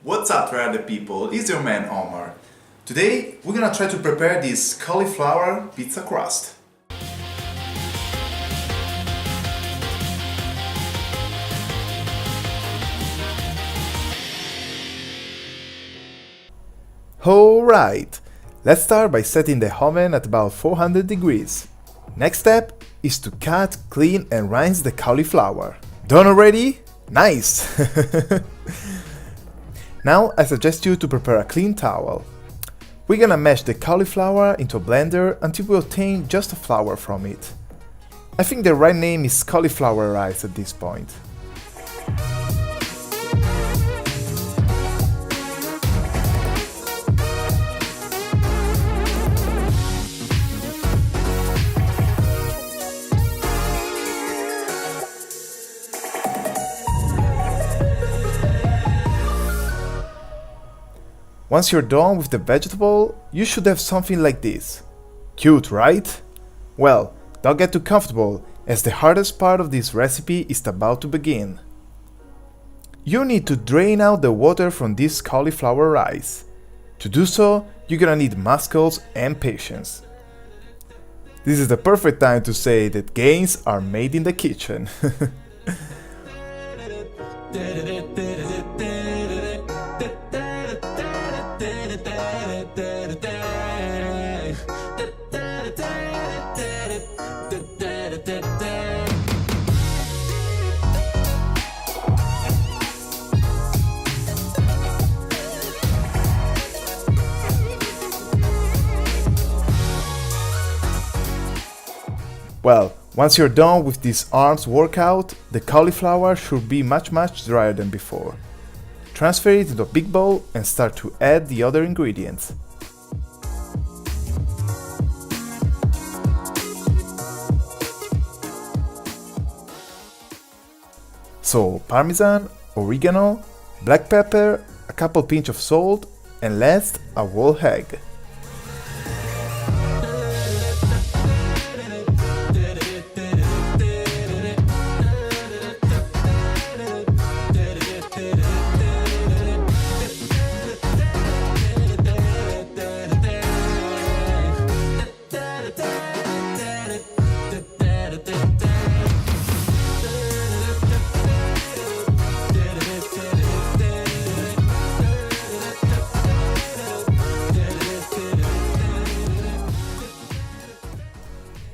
What's up, Tryharder people? It's your man Omar. Today we're gonna try to prepare this cauliflower pizza crust. Alright, let's start by setting the oven at about 400 degrees. Next step is to cut, clean and rinse the cauliflower. Done already? Nice! Now I suggest you to prepare a clean towel. We're gonna mash the cauliflower into a blender until we obtain just a flour from it. I think the right name is cauliflower rice at this point. Once you're done with the vegetable, you should have something like this. Cute, right? Well, don't get too comfortable, as the hardest part of this recipe is about to begin. You need to drain out the water from this cauliflower rice. To do so, you're gonna need muscles and patience. This is the perfect time to say that gains are made in the kitchen. Well, once you're done with this arms workout, the cauliflower should be much drier than before. Transfer it into a big bowl and start to add the other ingredients. So, Parmesan, oregano, black pepper, a couple pinch of salt, and last, a whole egg.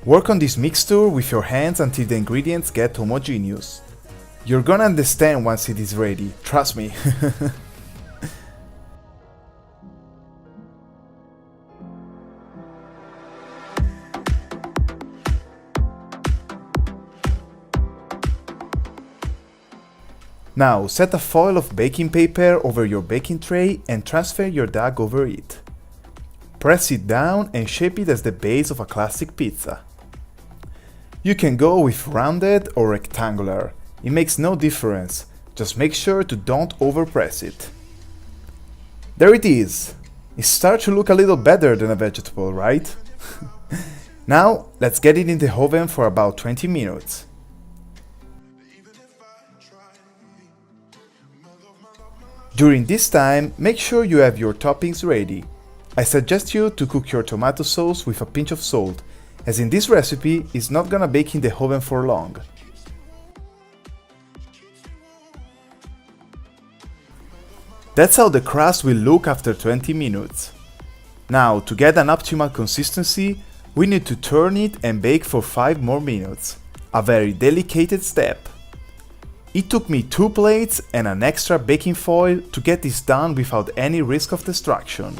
Work on this mixture with your hands until the ingredients get homogeneous. You're gonna understand once it is ready, trust me. Now set a foil of baking paper over your baking tray and transfer your dough over it. Press it down and shape it as the base of a classic pizza. You can go with rounded or rectangular, it makes no difference, just make sure to don't overpress it. There it is! It starts to look a little better than a vegetable, right? Now let's get it in the oven for about 20 minutes. During this time, make sure you have your toppings ready. I suggest you to cook your tomato sauce with a pinch of salt, as in this recipe it's not gonna bake in the oven for long. That's how the crust will look after 20 minutes. Now, to get an optimal consistency, we need to turn it and bake for 5 more minutes. A very delicate step. It took me 2 plates and an extra baking foil to get this done without any risk of destruction.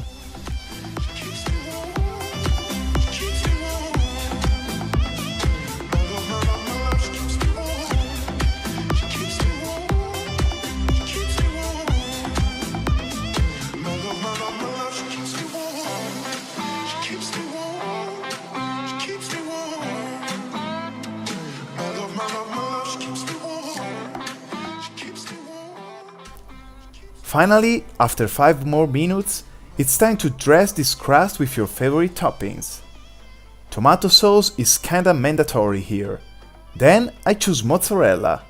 Finally, after 5 more minutes, it's time to dress this crust with your favorite toppings. Tomato sauce is kinda mandatory here. Then I choose mozzarella.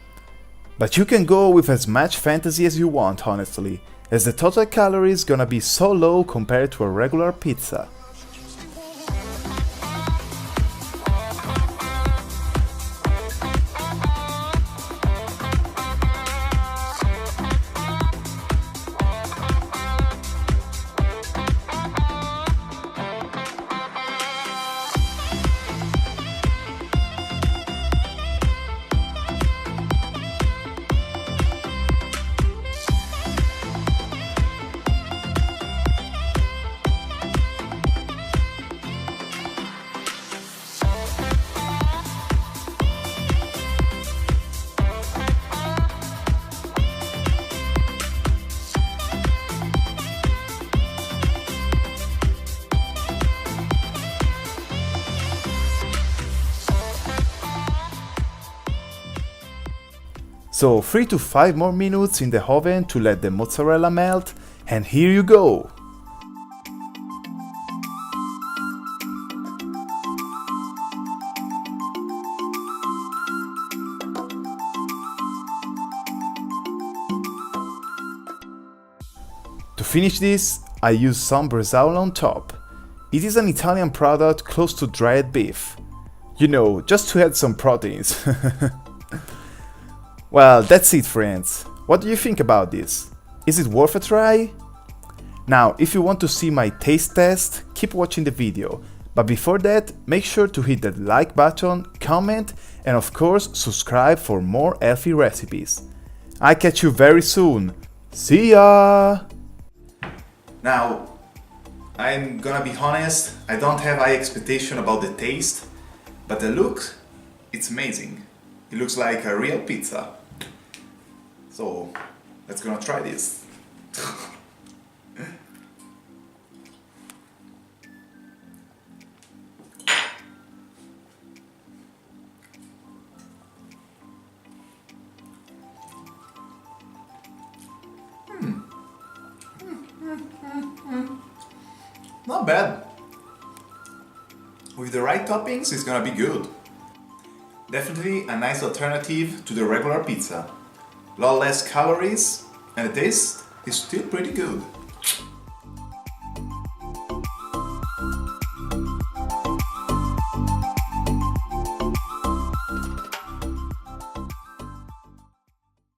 But you can go with as much fantasy as you want, honestly, as the total calories gonna be so low compared to a regular pizza. So 3 to 5 more minutes in the oven to let the mozzarella melt, and here you go! To finish this, I use some Bresaola on top. It is an Italian product close to dried beef. You know, just to add some proteins. Well, that's it, friends. What do you think about this? Is it worth a try? Now, if you want to see my taste test, keep watching the video. But before that, make sure to hit that like button, comment, and of course subscribe for more healthy recipes. I'll catch you very soon. See ya! Now, I'm gonna be honest, I don't have high expectation about the taste, but the look, it's amazing. It looks like a real pizza. So, let's gonna try this. Not bad. With the right toppings, it's gonna be good. Definitely a nice alternative to the regular pizza. A lot less calories, and the taste is still pretty good.